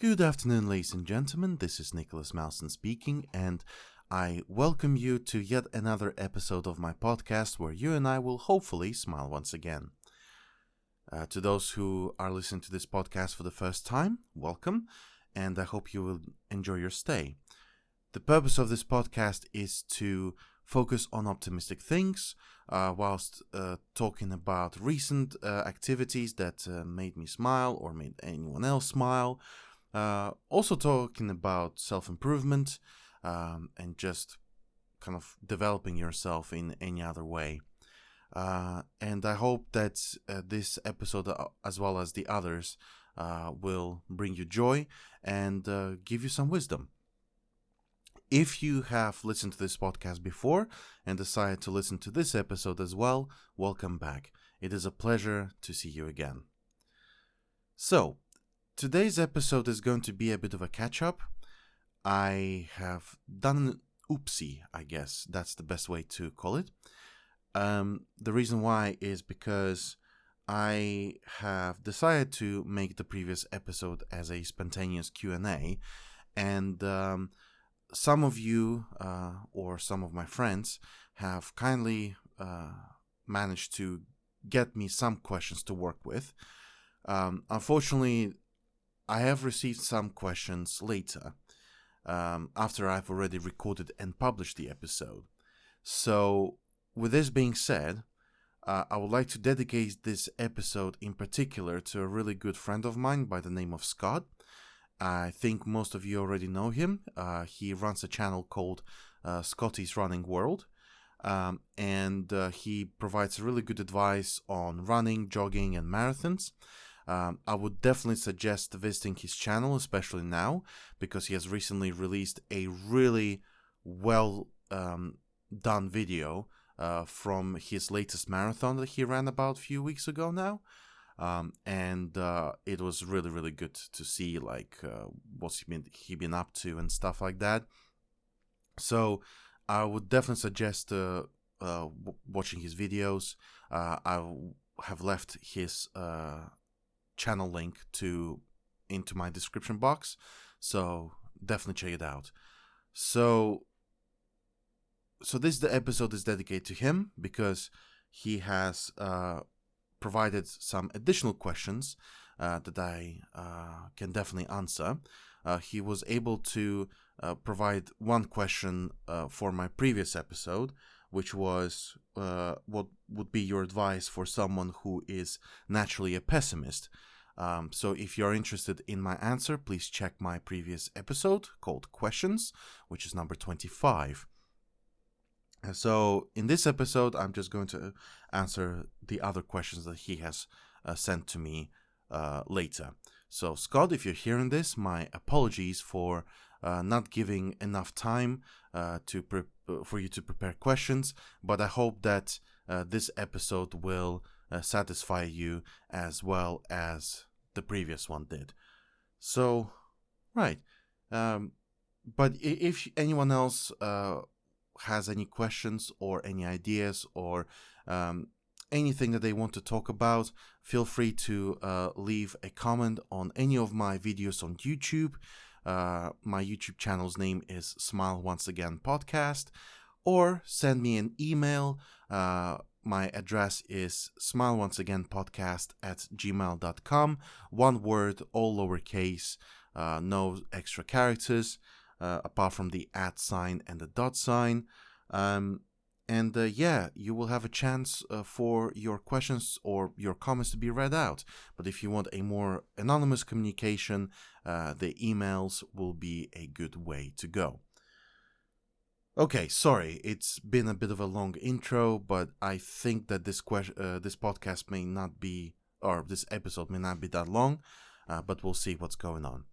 Good afternoon, ladies and gentlemen. This is Nicholas Malson speaking, and I welcome you to yet another episode of my podcast where you and I will hopefully smile once again. To those who are listening to this podcast for the first time, welcome, and I hope you will enjoy your stay. The purpose of this podcast is to focus on optimistic things whilst talking about recent activities that made me smile or made anyone else smile. Also talking about self-improvement and just kind of developing yourself in any other way. And I hope that this episode, as well as the others, will bring you joy and give you some wisdom. If you have listened to this podcast before and decided to listen to this episode as well, welcome back. It is a pleasure to see you again. So, today's episode is going to be a bit of a catch-up. I have done an oopsie, I guess. That's the best way to call it. The reason why is because I have decided to make the previous episode as a spontaneous Q&A, and some of you or some of my friends have kindly managed to get me some questions to work with. Unfortunately, I have received some questions later, after I've already recorded and published the episode. So, with this being said, I would like to dedicate this episode in particular to a really good friend of mine by the name of Scott. I think most of you already know him. He runs a channel called Scotty's Running World, and he provides really good advice on running, jogging, and marathons. I would definitely suggest visiting his channel, especially now, because he has recently released a really well done video from his latest marathon that he ran about a few weeks ago now. And it was really, really good to see, what's he been up to and stuff like that. So I would definitely suggest watching his videos. I have left his channel link into my description box, so definitely check it out. So the episode is dedicated to him because he has provided some additional questions that I can definitely answer. He was able to provide one question for my previous episode, which was what would be your advice for someone who is naturally a pessimist. So if you're interested in my answer, please check my previous episode called Questions, which is number 25. So in this episode, I'm just going to answer the other questions that he has sent to me later. So Scott, if you're hearing this, my apologies for not giving enough time for you to prepare questions, but I hope that this episode will satisfy you as well as the previous one did. So, right. But if anyone else has any questions or any ideas or anything that they want to talk about, feel free to leave a comment on any of my videos on YouTube. My YouTube channel's name is Smile Once Again Podcast, or send me an email. My address is smileonceagainpodcast@gmail.com. One word, all lowercase, no extra characters. Apart from the @ sign and the dot sign. You will have a chance for your questions or your comments to be read out. But if you want a more anonymous communication, the emails will be a good way to go. Okay, sorry, it's been a bit of a long intro, but I think that this podcast may not be, or this episode may not be that long, but we'll see what's going on.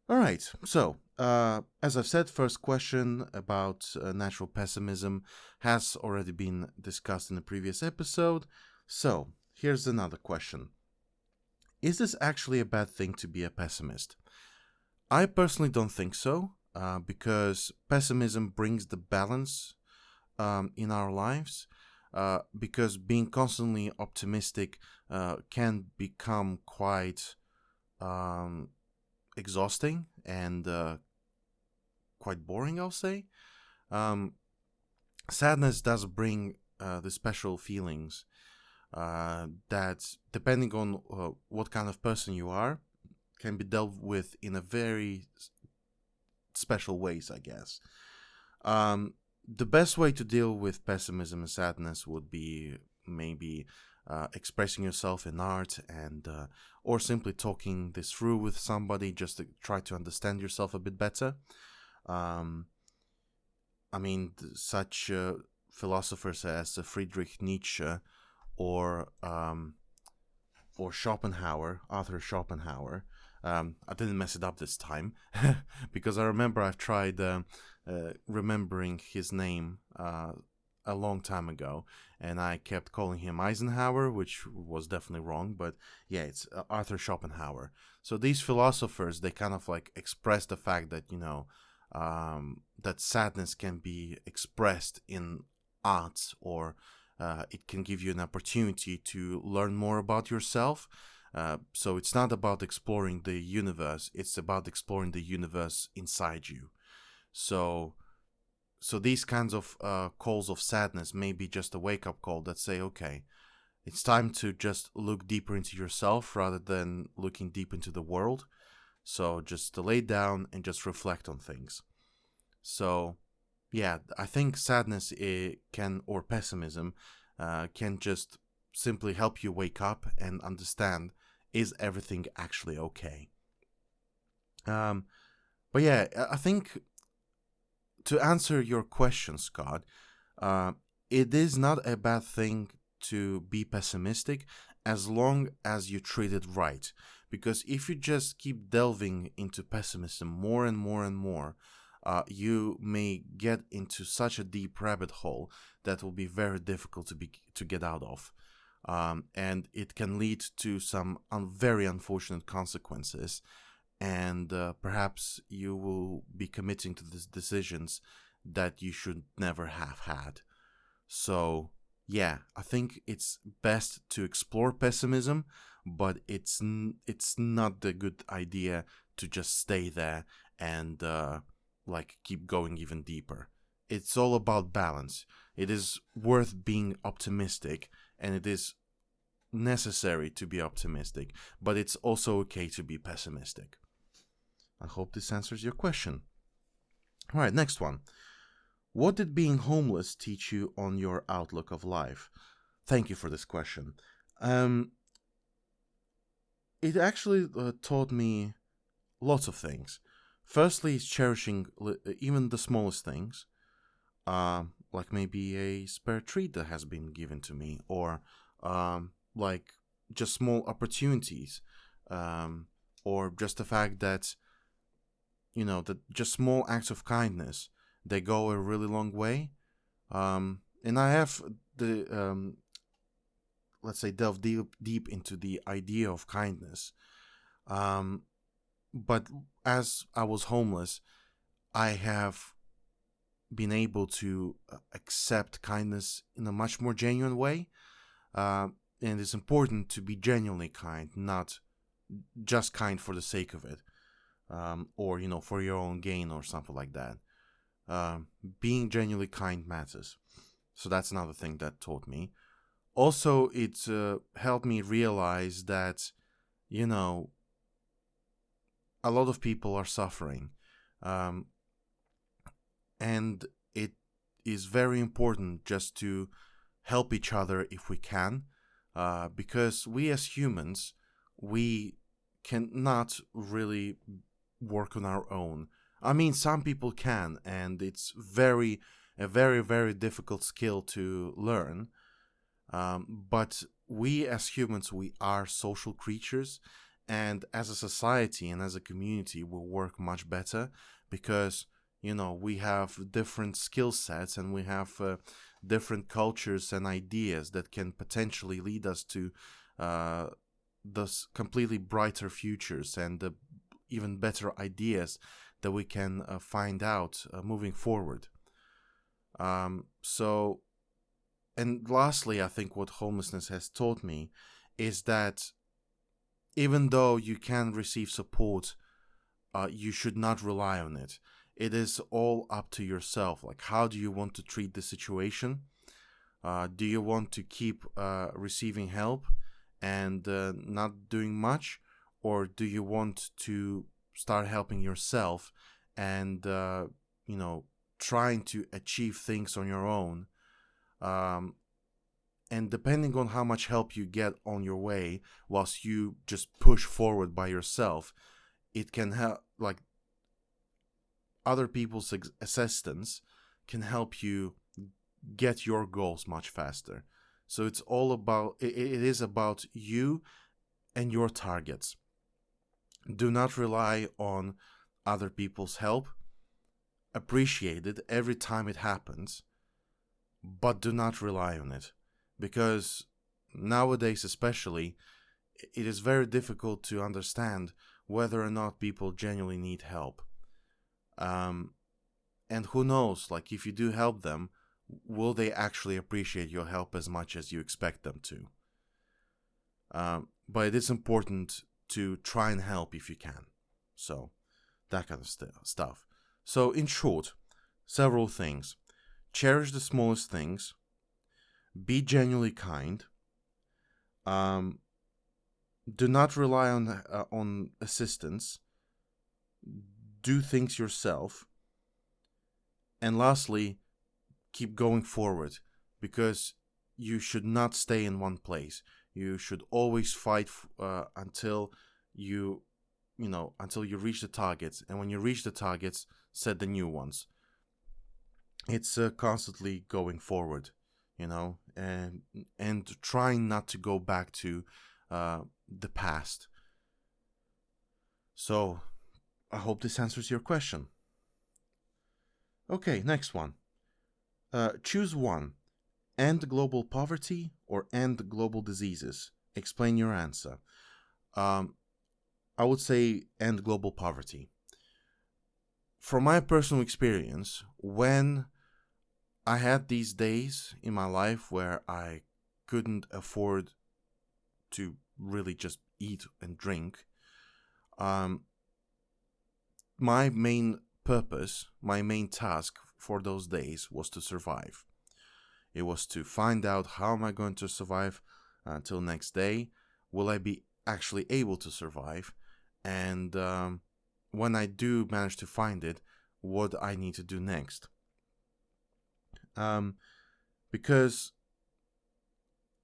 All right, so as I've said, first question about natural pessimism has already been discussed in the previous episode. So here's another question. Is this actually a bad thing to be a pessimist? I personally don't think so, because pessimism brings the balance in our lives, because being constantly optimistic can become quite exhausting and quite boring, I'll say. Um, Sadness does bring the special feelings that, depending on what kind of person you are, can be dealt with in a very special ways, I guess. The best way to deal with pessimism and sadness would be maybe expressing yourself in art and or simply talking this through with somebody just to try to understand yourself a bit better. Um, I mean, such philosophers as Friedrich Nietzsche or Schopenhauer, Arthur Schopenhauer. I didn't mess it up this time because I remember I've tried remembering his name a long time ago, and I kept calling him Eisenhower, which was definitely wrong. But yeah, it's Arthur Schopenhauer. So these philosophers, they kind of like express the fact that that sadness can be expressed in art, or it can give you an opportunity to learn more about yourself. So it's not about exploring the universe, it's about exploring the universe inside you. So these kinds of calls of sadness may be just a wake-up call that say, okay, it's time to just look deeper into yourself rather than looking deep into the world. So just to lay down and just reflect on things. So yeah, I think sadness or pessimism can just simply help you wake up and understand, is everything actually okay? But yeah, I think to answer your question, Scott, it is not a bad thing to be pessimistic as long as you treat it right. Because if you just keep delving into pessimism more and more and more, you may get into such a deep rabbit hole that will be very difficult to get out of. And it can lead to some very unfortunate consequences, and perhaps you will be committing to these decisions that you should never have had. So yeah, I think it's best to explore pessimism, but it's not the good idea to just stay there and keep going even deeper. It's all about balance. It is worth being optimistic, and it is necessary to be optimistic, but it's also okay to be pessimistic. I hope this answers your question. All right, next one. What did being homeless teach you on your outlook of life? Thank you for this question. It actually taught me lots of things. Firstly, it's cherishing even the smallest things, like maybe a spare treat that has been given to me, or like just small opportunities, or just the fact that that just small acts of kindness, they go a really long way. And I have let's say, delve deep into the idea of kindness. But as I was homeless, I have been able to accept kindness in a much more genuine way. And it's important to be genuinely kind, not just kind for the sake of it, or for your own gain or something like that. Being genuinely kind matters. So that's another thing that taught me. Also, it helped me realize that, a lot of people are suffering. And it is very important just to help each other if we can, because we as humans, we cannot really work on our own. I mean, some people can, and it's a very, very difficult skill to learn. But we as humans, we are social creatures, and as a society and as a community, we'll work much better because, we have different skill sets, and we have different cultures and ideas that can potentially lead us to those completely brighter futures and even better ideas that we can find out moving forward. So, and lastly, I think what homelessness has taught me is that even though you can receive support you should not rely on it. It is all up to yourself. Like, how do you want to treat the situation? Do you want to keep receiving help and not doing much? Or do you want to start helping yourself and, trying to achieve things on your own? And depending on how much help you get on your way, whilst you just push forward by yourself, it can help, like, other people's assistance can help you get your goals much faster. So it's all about, it is about you and your targets. Do not rely on other people's help. Appreciate it every time it happens, but do not rely on it. Because nowadays especially, it is very difficult to understand whether or not people genuinely need help. And who knows, like, if you do help them, will they actually appreciate your help as much as you expect them to? But it is important to try and help if you can. So, that kind of stuff. So, in short, several things. Cherish the smallest things. Be genuinely kind. Do not rely on assistance. Do things yourself. And lastly, keep going forward, because you should not stay in one place. You should always fight until you reach the targets. And when you reach the targets, set the new ones. It's constantly going forward, and trying not to go back to the past. So, I hope this answers your question. Okay, next one. Choose one. End global poverty or end global diseases? Explain your answer. I would say end global poverty. From my personal experience, when I had these days in my life where I couldn't afford to really just eat and drink, my main purpose, my main task for those days was to survive. It was to find out, how am I going to survive until next day? Will I be actually able to survive? And when I do manage to find it, what I need to do next? Because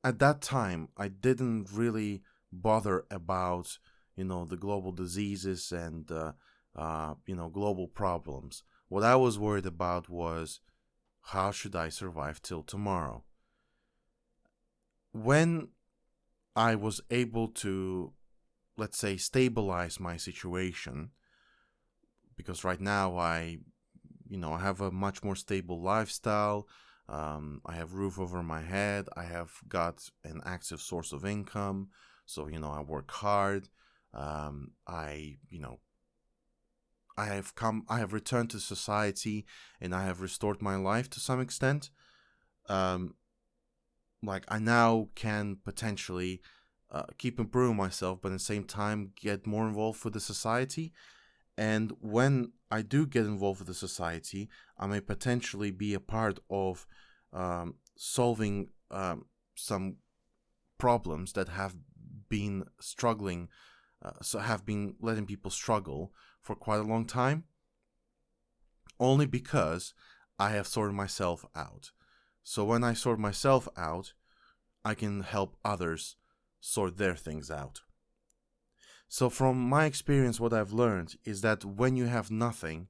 at that time, I didn't really bother about, the global diseases and, global problems. What I was worried about was, how should I survive till tomorrow? When I was able to, let's say, stabilize my situation, because right now I have a much more stable lifestyle. I have roof over my head. I have got an active source of income. So, I work hard. I have returned to society, and I have restored my life to some extent. Like, I now can potentially keep improving myself, but at the same time get more involved with the society. And when I do get involved with the society, I may potentially be a part of solving some problems that have been struggling, have been letting people struggle for quite a long time, only because I have sorted myself out. So when I sort myself out, I can help others sort their things out. So from my experience, what I've learned is that when you have nothing,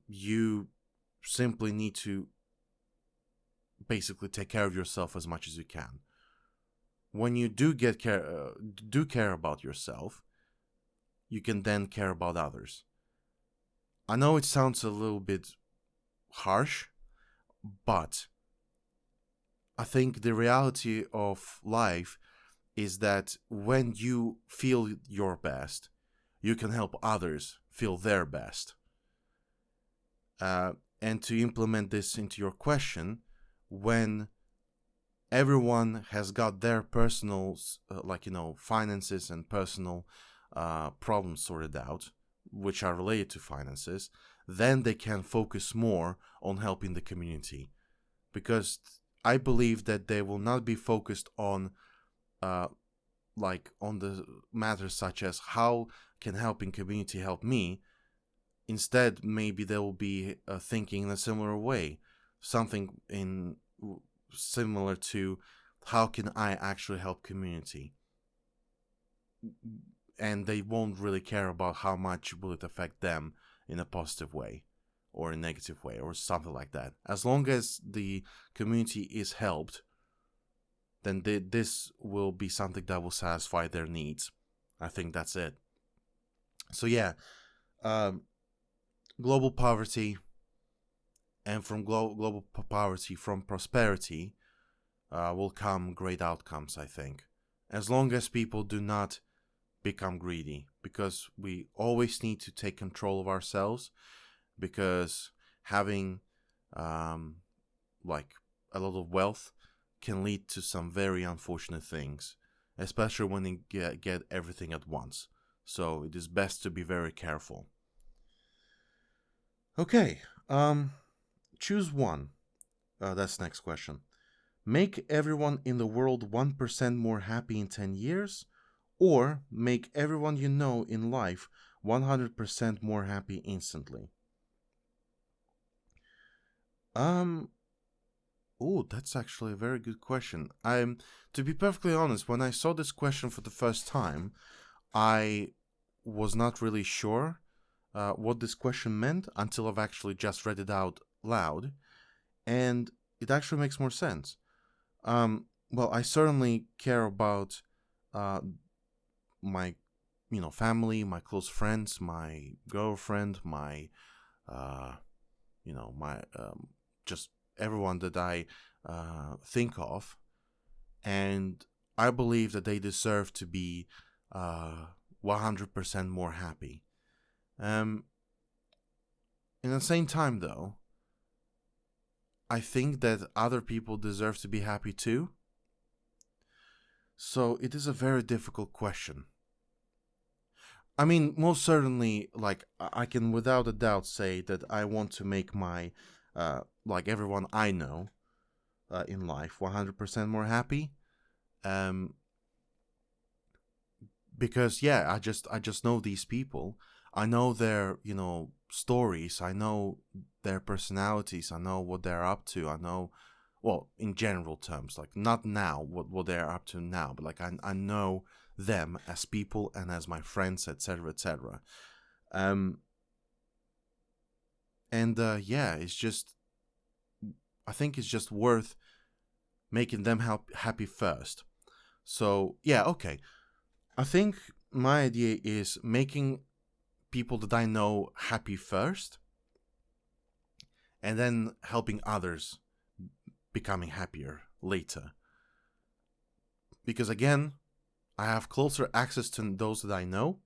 you simply need to basically take care of yourself as much as you can. When you do care about yourself, you can then care about others. I know it sounds a little bit harsh, but I think the reality of life is that when you feel your best, you can help others feel their best. And to implement this into your question, when everyone has got their personal, finances and personal problems sorted out, which are related to finances, then they can focus more on helping the community. Because I believe that they will not be focused on on the matters such as how can helping community help me. Instead, maybe they will be thinking in a similar way, something in similar to how can I actually help community, and they won't really care about how much will it affect them in a positive way or a negative way or something like that. As long as the community is helped, then this will be something that will satisfy their needs. I think that's it. So yeah, global poverty, and from global poverty, from prosperity, will come great outcomes, I think. As long as people do not become greedy, because we always need to take control of ourselves, because having like a lot of wealth can lead to some very unfortunate things, especially when you get everything at once. So it is best to be very careful. Okay, choose one. That's next question. Make everyone in the world 1% more happy in 10 years, or make everyone you know in life 100% more happy instantly. Oh, that's actually a very good question. To be perfectly honest, when I saw this question for the first time, I was not really sure what this question meant until I've actually just read it out loud, and it actually makes more sense. Well, I certainly care about my, family, my close friends, my girlfriend, my, my just everyone that I think of, and I believe that they deserve to be 100% more happy. In the same time, though, I think that other people deserve to be happy too. So it is a very difficult question. I mean, most certainly, like, I can without a doubt say that I want to make my, everyone I know in life 100% more happy. Because, yeah, I just know these people. I know their, stories. I know their personalities. I know what they're up to. I know, well, in general terms, like, not now, what they're up to now, but, like, I know them as people and as my friends, etc., etc. Yeah, it's just, I think it's just worth making them happy first. So, yeah, okay. I think my idea is making people that I know happy first, and then helping others becoming happier later. Because again, I have closer access to those that I know,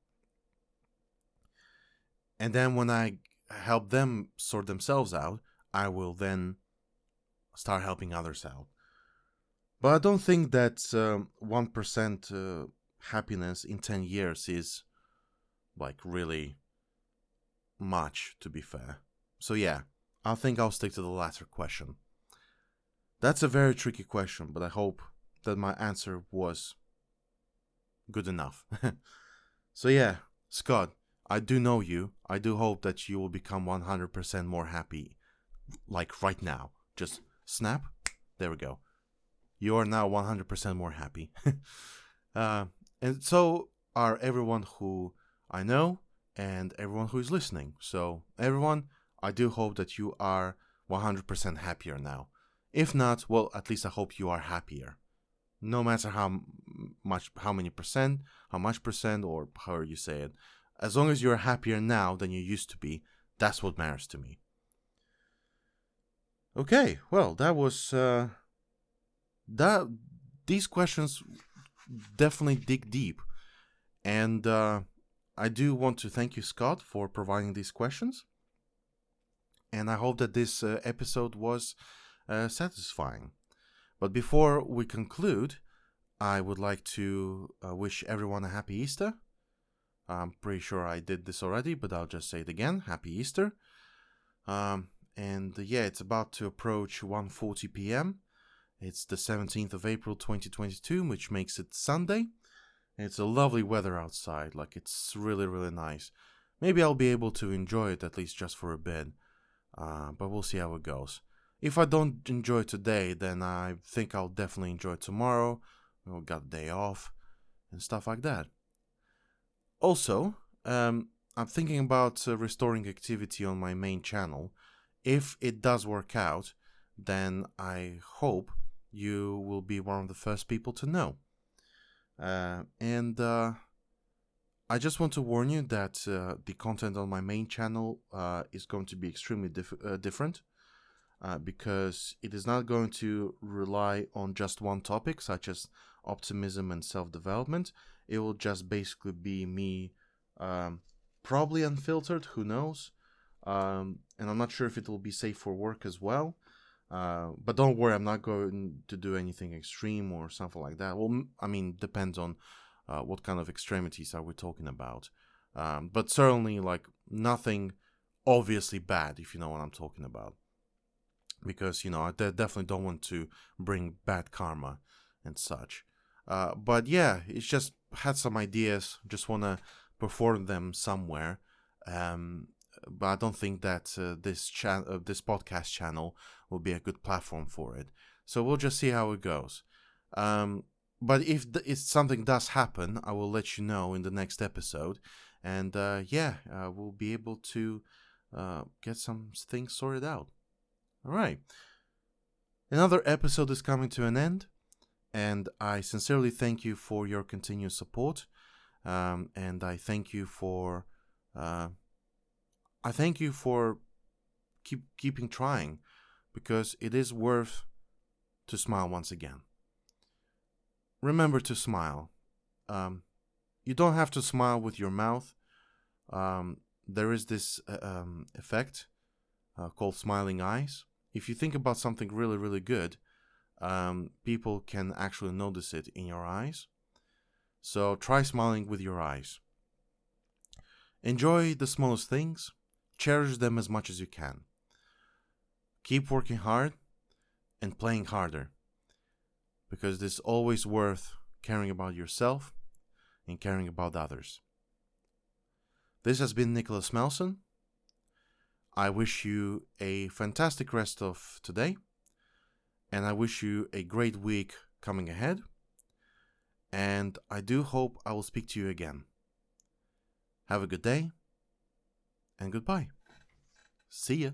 and then when I help them sort themselves out, I will then start helping others out. But I don't think that 1% happiness in 10 years is like really much, to be fair. So yeah, I think I'll stick to the latter question. That's a very tricky question, but I hope that my answer was good enough. So yeah, Scott, I do know you. I do hope that you will become 100% more happy, like right now. Just snap. There we go. You are now 100% more happy. And so are everyone who I know and everyone who is listening. So, everyone, I do hope that you are 100% happier now. If not, well, at least I hope you are happier. No matter how many percent, how much percent, or however you say it. As long as you're happier now than you used to be, that's what matters to me. Okay, well, that was these questions definitely dig deep, and I do want to thank you, Scott, for providing these questions, and I hope that this episode was satisfying. But before we conclude, I would like to wish everyone a happy Easter. I'm pretty sure I did this already, but I'll just say it again. Happy Easter. Yeah, it's about to approach 1:40 p.m. It's the 17th of April 2022, which makes it Sunday. It's a lovely weather outside, like it's really, really nice. Maybe I'll be able to enjoy it at least just for a bit, but we'll see how it goes. If I don't enjoy today, then I think I'll definitely enjoy tomorrow. We'll got a day off and stuff like that. Also, I'm thinking about restoring activity on my main channel. If it does work out, then I hope you will be one of the first people to know. I just want to warn you that the content on my main channel is going to be extremely different because it is not going to rely on just one topic, such as optimism and self-development. It will just basically be me, probably unfiltered, who knows? And I'm not sure if it will be safe for work as well. But don't worry, I'm not going to do anything extreme or something like that. Well, I mean, depends on what kind of extremities are we talking about. But certainly, like, nothing obviously bad, if you know what I'm talking about. Because, I definitely don't want to bring bad karma and such. But yeah, it's just had some ideas, just want to perform them somewhere. But I don't think that this podcast channel will be a good platform for it. So we'll just see how it goes. But if something does happen, I will let you know in the next episode. And we'll be able to get some things sorted out. All right. Another episode is coming to an end. And I sincerely thank you for your continued support. And I thank you for... keeping trying, because it is worth to smile once again. Remember to smile. You don't have to smile with your mouth. There is this effect called smiling eyes. If you think about something really, really good, people can actually notice it in your eyes. So try smiling with your eyes. Enjoy the smallest things. Cherish them as much as you can. Keep working hard and playing harder, because it's always worth caring about yourself and caring about others. This has been Nicholas Malson. I wish you a fantastic rest of today, and I wish you a great week coming ahead, and I do hope I will speak to you again. Have a good day, and goodbye. See ya.